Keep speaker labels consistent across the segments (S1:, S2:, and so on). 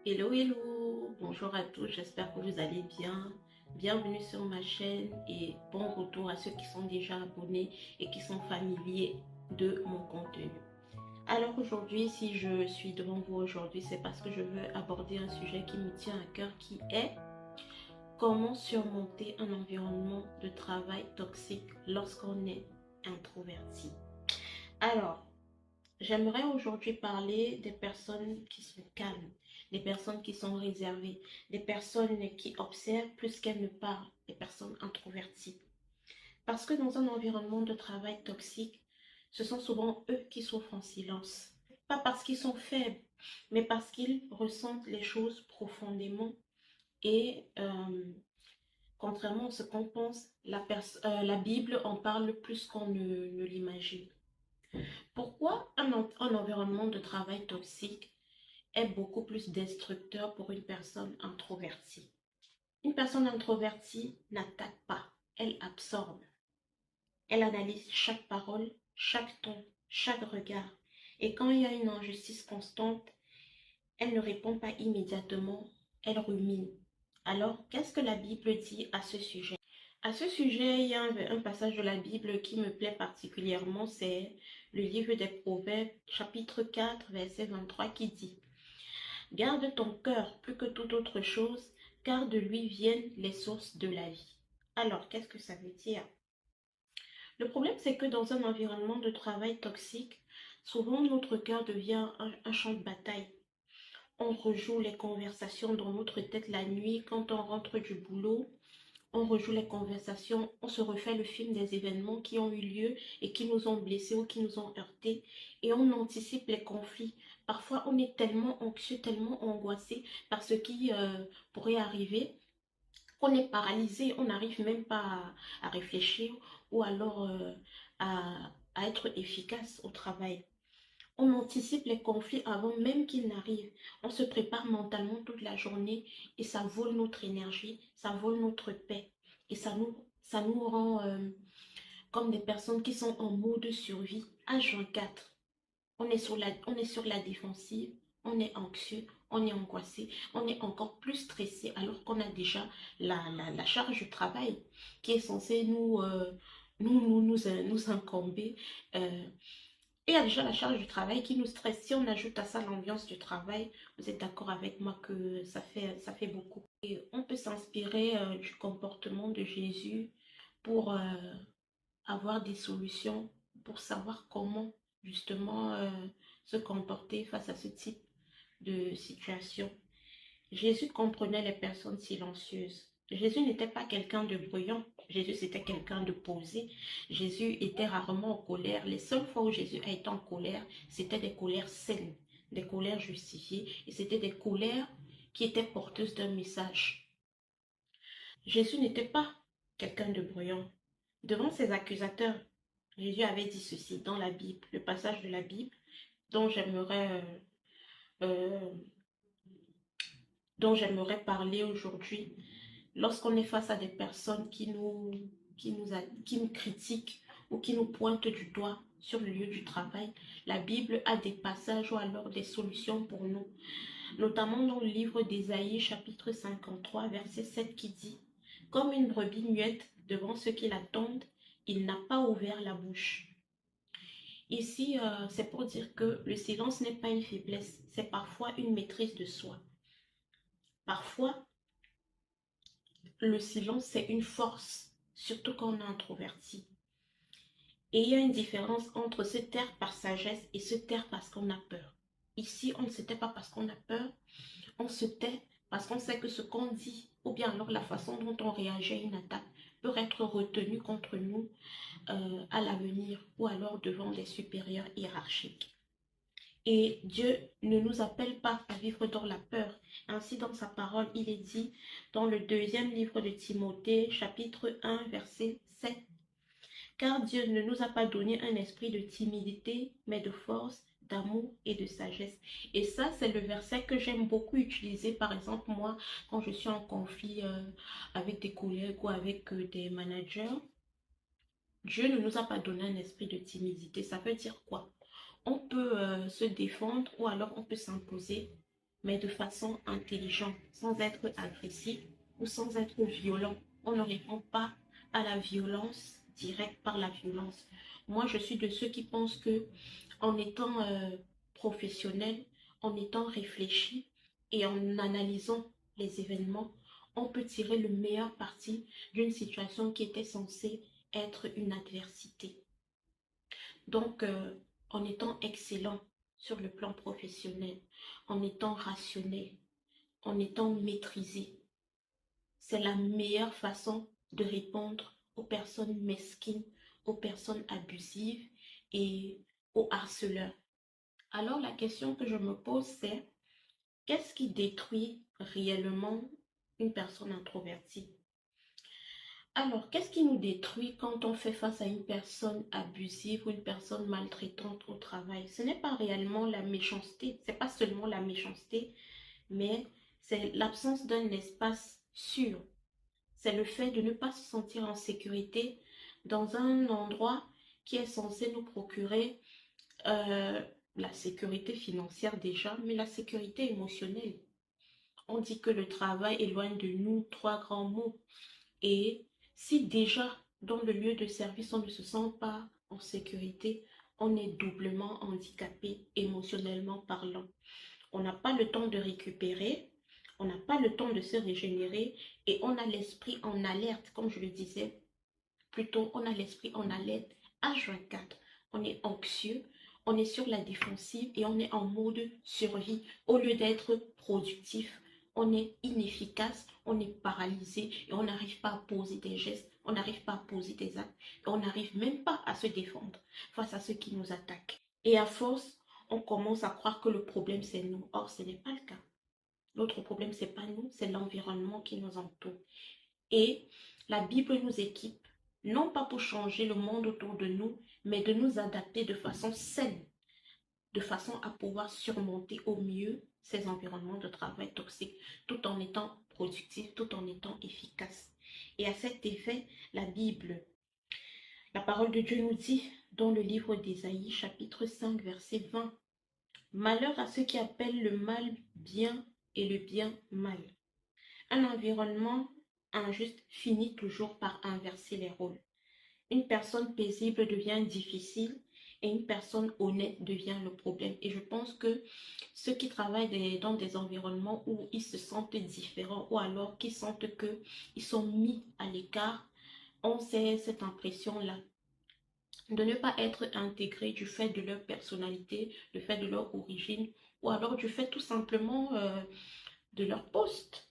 S1: Hello, hello, bonjour à tous, j'espère que vous allez bien. Bienvenue sur ma chaîne et bon retour à ceux qui sont déjà abonnés et qui sont familiers de mon contenu. Alors aujourd'hui, si je suis devant vous aujourd'hui, c'est parce que je veux aborder un sujet qui me tient à cœur qui est comment surmonter un environnement de travail toxique lorsqu'on est introverti. Alors, j'aimerais aujourd'hui parler des personnes qui sont calmes, des personnes qui sont réservées, des personnes qui observent plus qu'elles ne parlent, des personnes introverties. Parce que dans un environnement de travail toxique, ce sont souvent eux qui souffrent en silence. Pas parce qu'ils sont faibles, mais parce qu'ils ressentent les choses profondément et contrairement à ce qu'on pense, la Bible en parle plus qu'on ne l'imagine. Pourquoi un environnement de travail toxique est beaucoup plus destructeur pour une personne introvertie? Une personne introvertie n'attaque pas, elle absorbe. Elle analyse chaque parole, chaque ton, chaque regard. Et quand il y a une injustice constante, elle ne répond pas immédiatement, elle rumine. Alors, qu'est-ce que la Bible dit à ce sujet? À ce sujet, il y a un passage de la Bible qui me plaît particulièrement, c'est le livre des Proverbes, chapitre 4, verset 23, qui dit: Garde ton cœur plus que toute autre chose, car de lui viennent les sources de la vie. Alors, qu'est-ce que ça veut dire? Le problème, c'est que dans un environnement de travail toxique, souvent notre cœur devient un champ de bataille. On rejoue les conversations dans notre tête la nuit quand on rentre du boulot. On rejoue les conversations, on se refait le film des événements qui ont eu lieu et qui nous ont blessés ou qui nous ont heurtés. Et on anticipe les conflits. Parfois, on est tellement anxieux, tellement angoissé par ce qui pourrait arriver, qu'on est paralysé, on n'arrive même pas à réfléchir ou alors à être efficace au travail. On anticipe les conflits avant même qu'ils n'arrivent. On se prépare mentalement toute la journée et ça vole notre énergie, ça vole notre paix. Et ça nous rend comme des personnes qui sont en mode survie H24. On est sur la défensive, on est anxieux, on est angoissé, on est encore plus stressé alors qu'on a déjà la charge de travail qui est censée nous incomber. Euh, et il y a déjà la charge du travail qui nous stresse. Si on ajoute à ça l'ambiance du travail, vous êtes d'accord avec moi que ça fait beaucoup. Et on peut s'inspirer du comportement de Jésus pour avoir des solutions, pour savoir comment justement se comporter face à ce type de situation. Jésus comprenait les personnes silencieuses. Jésus n'était pas quelqu'un de bruyant. Jésus, c'était quelqu'un de posé. Jésus était rarement en colère. Les seules fois où Jésus a été en colère, c'était des colères saines, des colères justifiées. Et c'était des colères qui étaient porteuses d'un message. Jésus n'était pas quelqu'un de bruyant. Devant ses accusateurs, Jésus avait dit ceci dans la Bible, le passage de la Bible dont j'aimerais euh, parler aujourd'hui. Lorsqu'on est face à des personnes qui nous critiquent ou qui nous pointent du doigt sur le lieu du travail, la Bible a des passages ou alors des solutions pour nous, notamment dans le livre d'Ésaïe, chapitre 53, verset 7, qui dit: Comme une brebis muette devant ceux qui l'attendent, il n'a pas ouvert la bouche. Ici, c'est pour dire que le silence n'est pas une faiblesse, c'est parfois une maîtrise de soi. Parfois, le silence, c'est une force, surtout quand on est introverti. Et il y a une différence entre se taire par sagesse et se taire parce qu'on a peur. Ici, on ne se tait pas parce qu'on a peur, on se tait parce qu'on sait que ce qu'on dit, ou bien alors la façon dont on réagit à une attaque, peut être retenu contre nous à l'avenir ou alors devant des supérieurs hiérarchiques. Et Dieu ne nous appelle pas à vivre dans la peur. Ainsi, dans sa parole, il est dit dans le deuxième livre de Timothée, chapitre 1, verset 7, car Dieu ne nous a pas donné un esprit de timidité, mais de force, d'amour et de sagesse. Et ça, c'est le verset que j'aime beaucoup utiliser, par exemple, moi, quand je suis en conflit avec des collègues ou avec des managers. Dieu ne nous a pas donné un esprit de timidité. Ça veut dire quoi? On peut se défendre ou alors on peut s'imposer mais de façon intelligente, sans être agressif ou sans être violent. On ne répond pas à la violence directe par la violence. Moi, je suis de ceux qui pensent que en étant professionnel, en étant réfléchi et en analysant les événements, on peut tirer le meilleur parti d'une situation qui était censée être une adversité. Donc, en étant excellent sur le plan professionnel, en étant rationnel, en étant maîtrisé, c'est la meilleure façon de répondre aux personnes mesquines, aux personnes abusives et aux harceleurs. Alors, la question que je me pose, c'est qu'est-ce qui détruit réellement une personne introvertie? Alors, qu'est-ce qui nous détruit quand on fait face à une personne abusive ou une personne maltraitante au travail? Ce n'est pas réellement la méchanceté, c'est pas seulement la méchanceté, mais c'est l'absence d'un espace sûr. C'est le fait de ne pas se sentir en sécurité dans un endroit qui est censé nous procurer euh, la sécurité financière déjà, mais la sécurité émotionnelle. On dit que le travail éloigne de nous trois grands mots. Et si déjà dans le lieu de service, on ne se sent pas en sécurité, on est doublement handicapé émotionnellement parlant. On n'a pas le temps de récupérer, on n'a pas le temps de se régénérer et on a l'esprit en alerte, comme je le disais. Plutôt, on a l'esprit en alerte H24. On est anxieux, on est sur la défensive et on est en mode survie. Au lieu d'être productif, on est inefficace, on est paralysé et on n'arrive pas à poser des gestes, on n'arrive pas à poser des actes et on n'arrive même pas à se défendre face à ceux qui nous attaquent. Et à force, on commence à croire que le problème c'est nous. Or, ce n'est pas le cas. Notre problème, c'est pas nous, c'est l'environnement qui nous entoure. Et la Bible nous équipe, non pas pour changer le monde autour de nous, mais de nous adapter de façon saine, de façon à pouvoir surmonter au mieux ces environnements de travail toxiques, tout en étant productif, tout en étant efficace. Et à cet effet, la Bible, la parole de Dieu nous dit dans le livre d'Ésaïe, chapitre 5, verset 20, malheur à ceux qui appellent le mal bien et le bien mal. Un environnement injuste finit toujours par inverser les rôles. Une personne paisible devient difficile et une personne honnête devient le problème. Et je pense que ceux qui travaillent dans des environnements où ils se sentent différents ou alors qui sentent qu'ils sont mis à l'écart ont cette impression-là de ne pas être intégrés du fait de leur personnalité, du fait de leur origine ou alors du fait tout simplement de leur poste.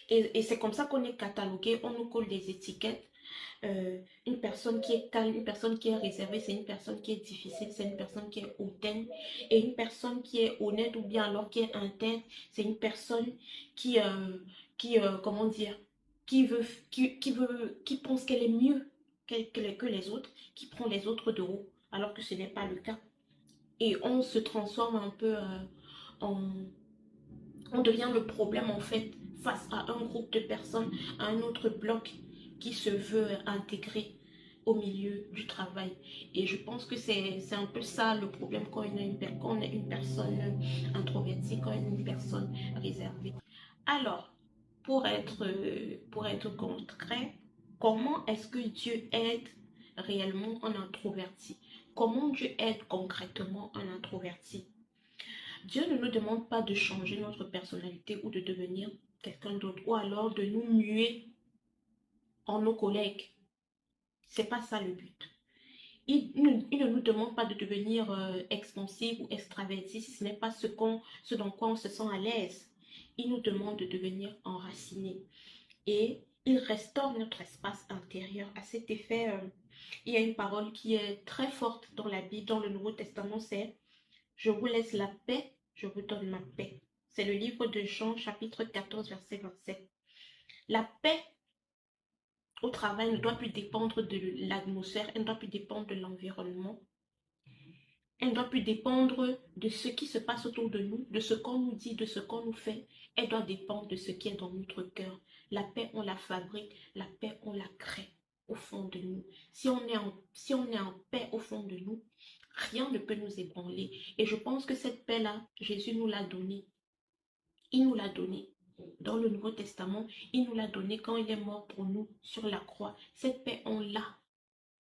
S1: Et c'est comme ça qu'on est catalogué, on nous colle des étiquettes. Une personne qui est calme, une personne qui est réservée, c'est une personne qui est difficile, c'est une personne qui est hautaine. Et une personne qui est honnête ou bien alors qui est intègre, c'est une personne qui, comment dire, qui pense qu'elle est mieux que les autres, qui prend les autres de haut, alors que ce n'est pas le cas. Et on se transforme un peu en on devient le problème en fait face à un groupe de personnes, à un autre bloc qui se veut intégrer au milieu du travail. Et je pense que c'est un peu ça le problème quand on est une personne introvertie, quand on est une personne réservée. Alors, pour être concret, comment est-ce que Dieu aide réellement un introverti? Comment Dieu aide concrètement un introverti? Dieu ne nous demande pas de changer notre personnalité ou de devenir quelqu'un d'autre ou alors de nous muer en nos collègues. C'est pas ça le but. Il ne nous demande pas de devenir expansif ou extraverti si ce n'est pas ce dans quoi on se sent à l'aise. Il nous demande de devenir enraciné et il restaure notre espace intérieur. À cet effet, il y a une parole qui est très forte dans la Bible, dans le Nouveau Testament, c'est je vous laisse la paix, je vous donne ma paix. C'est le livre de Jean, chapitre 14, verset 27. La paix au travail ne doit plus dépendre de l'atmosphère, elle ne doit plus dépendre de l'environnement. Elle ne doit plus dépendre de ce qui se passe autour de nous, de ce qu'on nous dit, de ce qu'on nous fait. Elle doit dépendre de ce qui est dans notre cœur. La paix, on la fabrique, la paix, on la crée au fond de nous. Si on est en paix au fond de nous, Rien ne peut nous ébranler. Et je pense que cette paix-là, Jésus nous l'a donnée. Il nous l'a donnée. Dans le Nouveau Testament, il nous l'a donnée quand il est mort pour nous sur la croix. Cette paix, on l'a.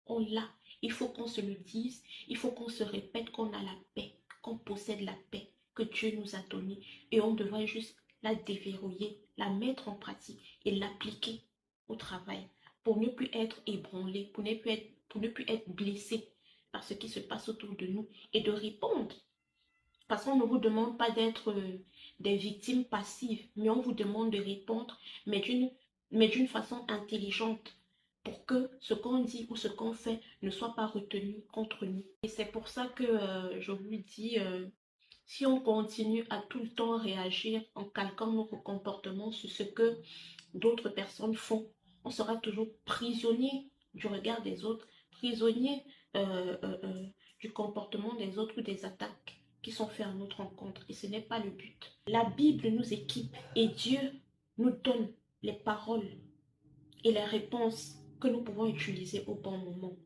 S1: On l'a. Il faut qu'on se le dise. Il faut qu'on se répète qu'on a la paix, qu'on possède la paix que Dieu nous a donnée. Et on devrait juste la déverrouiller, la mettre en pratique et l'appliquer au travail pour ne plus être ébranlé, pour ne plus être blessé par ce qui se passe autour de nous et de répondre. Parce qu'on ne vous demande pas d'être des victimes passives, mais on vous demande de répondre, mais d'une façon intelligente, pour que ce qu'on dit ou ce qu'on fait ne soit pas retenu contre nous. Et c'est pour ça que je vous dis, si on continue à tout le temps réagir en calquant notre comportement sur ce que d'autres personnes font, on sera toujours prisonnier du regard des autres, prisonnier du comportement des autres ou des attaques qui sont faites à notre rencontre. Et ce n'est pas le but. La Bible nous équipe et Dieu nous donne les paroles et les réponses que nous pouvons utiliser au bon moment.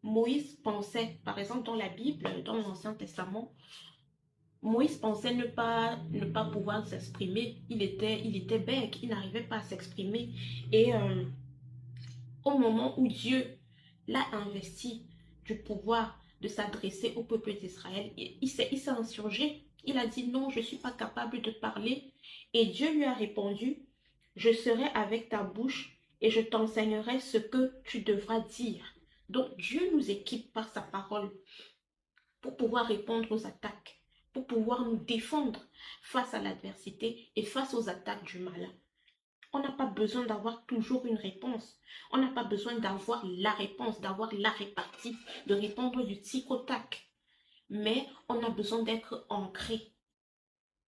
S1: Moïse pensait, par exemple dans la Bible, dans l'Ancien Testament, Moïse pensait ne pas pouvoir s'exprimer. Il était bègue, il n'arrivait pas à s'exprimer. Et au moment où Dieu l'a investi du pouvoir de s'adresser au peuple d'Israël, il s'est insurgé. Il a dit non, je ne suis pas capable de parler. Et Dieu lui a répondu, je serai avec ta bouche et je t'enseignerai ce que tu devras dire. Donc Dieu nous équipe par sa parole pour pouvoir répondre aux attaques, pour pouvoir nous défendre face à l'adversité et face aux attaques du mal. On n'a pas besoin d'avoir toujours une réponse. On n'a pas besoin d'avoir la réponse, d'avoir la répartie, de répondre du tic au tac. Mais on a besoin d'être ancré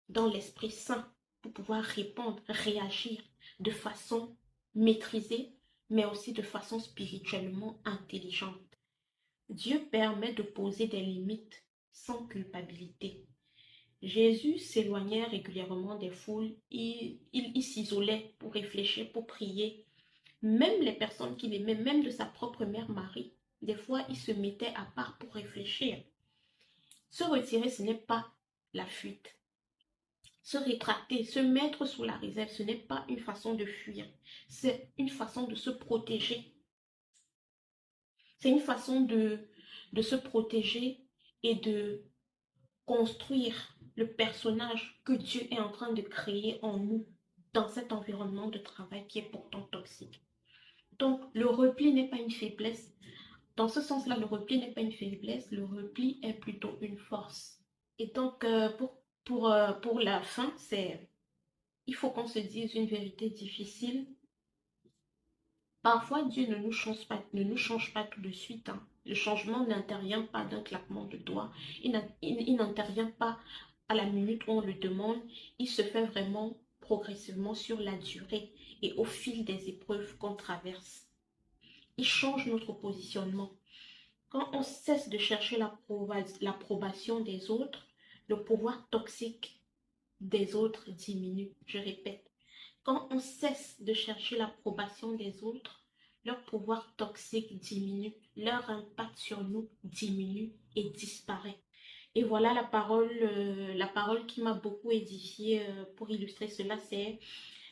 S1: dans l'Esprit Saint pour pouvoir répondre, réagir de façon maîtrisée, mais aussi de façon spirituellement intelligente. Dieu permet de poser des limites sans culpabilité. Jésus s'éloignait régulièrement des foules, il s'isolait pour réfléchir, pour prier. Même les personnes qu'il aimait, même de sa propre mère Marie, des fois il se mettait à part pour réfléchir. Se retirer, ce n'est pas la fuite. Se rétracter, se mettre sous la réserve, ce n'est pas une façon de fuir. C'est une façon de se protéger. C'est une façon de se protéger et de construire le personnage que Dieu est en train de créer en nous dans cet environnement de travail qui est pourtant toxique. Donc, le repli n'est pas une faiblesse. Dans ce sens-là, le repli n'est pas une faiblesse, le repli est plutôt une force. Et donc, pour la fin, il faut qu'on se dise une vérité difficile. Parfois, Dieu ne nous change pas tout de suite. Hein. Le changement n'intervient pas d'un claquement de doigts. Il n'intervient pas à la minute où on le demande. Il se fait vraiment progressivement sur la durée et au fil des épreuves qu'on traverse. Il change notre positionnement. Quand on cesse de chercher l'approbation des autres, le pouvoir toxique des autres diminue. Je répète. Quand on cesse de chercher l'approbation des autres, leur pouvoir toxique diminue, leur impact sur nous diminue et disparaît. Et voilà la parole qui m'a beaucoup édifiée pour illustrer cela, c'est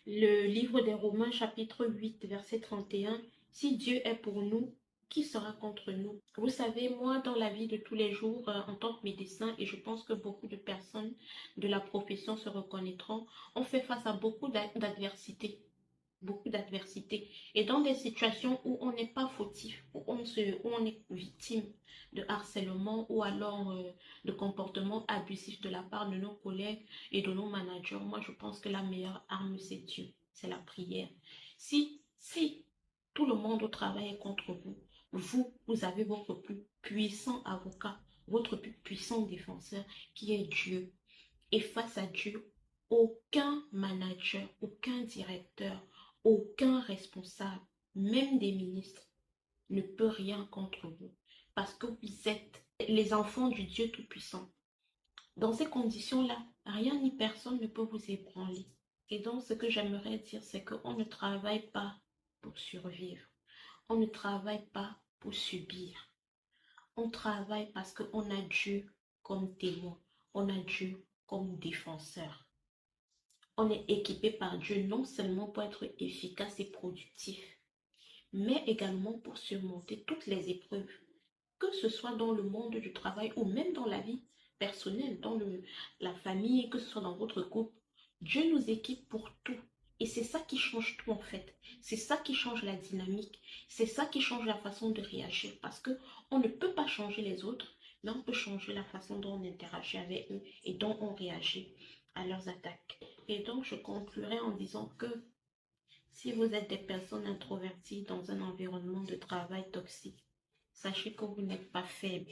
S1: le livre des Romains chapitre 8 verset 31. Si Dieu est pour nous, qui sera contre nous? Vous savez, moi, dans la vie de tous les jours, en tant que médecin, et je pense que beaucoup de personnes de la profession se reconnaîtront, on fait face à beaucoup d'adversités. Beaucoup d'adversités. Et dans des situations où on n'est pas fautif, où on est victime de harcèlement ou alors de comportements abusifs de la part de nos collègues et de nos managers, moi je pense que la meilleure arme c'est Dieu, c'est la prière. Si tout le monde au travail est contre vous, vous avez votre plus puissant avocat, votre plus puissant défenseur qui est Dieu. Et face à Dieu, aucun manager, aucun directeur, aucun responsable, même des ministres, ne peut rien contre vous. Parce que vous êtes les enfants du Dieu Tout-Puissant. Dans ces conditions-là, rien ni personne ne peut vous ébranler. Et donc, ce que j'aimerais dire, c'est qu'on ne travaille pas pour survivre. On ne travaille pas pour subir. On travaille parce qu'on a Dieu comme témoin, on a Dieu comme défenseur. On est équipé par Dieu non seulement pour être efficace et productif, mais également pour surmonter toutes les épreuves, que ce soit dans le monde du travail ou même dans la vie personnelle, dans la famille, que ce soit dans votre couple. Dieu nous équipe pour tout. Et c'est ça qui change tout en fait. C'est ça qui change la dynamique. C'est ça qui change la façon de réagir. Parce que on ne peut pas changer les autres, mais on peut changer la façon dont on interagit avec eux et dont on réagit à leurs attaques. Et donc, je conclurai en disant que si vous êtes des personnes introverties dans un environnement de travail toxique, sachez que vous n'êtes pas faible.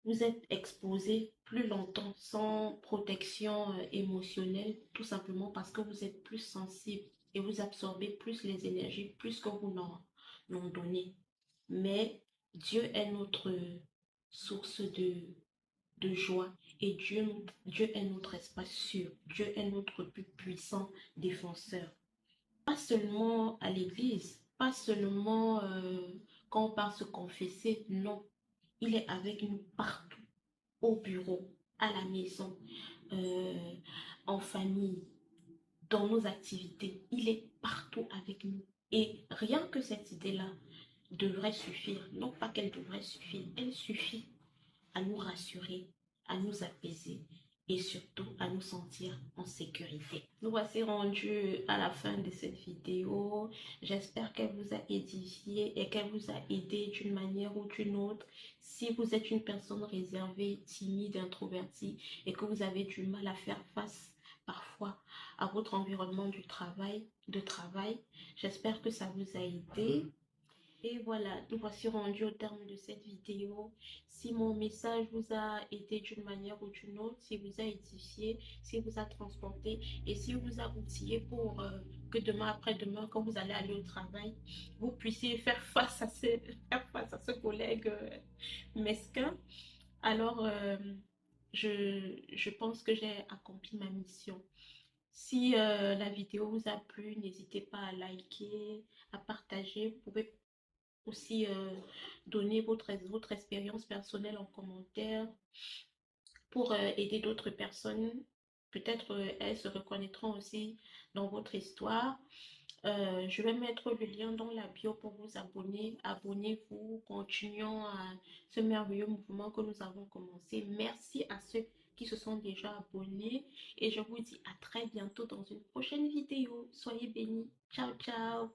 S1: Vous êtes exposé plus longtemps sans protection émotionnelle, tout simplement parce que vous êtes plus sensible et vous absorbez plus les énergies, plus que vous n'en donnez. Mais Dieu est notre source de joie et Dieu est notre espace sûr. Dieu est notre plus puissant défenseur. Pas seulement à l'église, pas seulement quand on part se confesser, non. Il est avec nous partout, au bureau, à la maison, euh, en famille, dans nos activités. Il est partout avec nous. Et rien que cette idée-là devrait suffire. Non pas qu'elle devrait suffire, elle suffit à nous rassurer, à nous apaiser et surtout à nous sentir en sécurité. Nous voici rendus à la fin de cette vidéo. J'espère qu'elle vous a édifié et qu'elle vous a aidé d'une manière ou d'une autre. Si vous êtes une personne réservée, timide, introvertie et que vous avez du mal à faire face parfois à votre environnement de travail, j'espère que ça vous a aidé. Et voilà, nous voici rendus au terme de cette vidéo. Si mon message vous a aidé d'une manière ou d'une autre, si vous a édifié, si vous a transporté et si vous a outillé pour que demain après-demain, quand vous allez aller au travail, vous puissiez faire face à ce collègue mesquin, alors je pense que j'ai accompli ma mission. Si la vidéo vous a plu, n'hésitez pas à liker, à partager. Vous pouvez aussi donner votre expérience personnelle en commentaire pour aider d'autres personnes. Peut-être elles se reconnaîtront aussi dans votre histoire. Je vais mettre le lien dans la bio pour vous abonner. Abonnez-vous, continuons à ce merveilleux mouvement que nous avons commencé. Merci à ceux qui se sont déjà abonnés et je vous dis à très bientôt dans une prochaine vidéo. Soyez bénis. Ciao, ciao.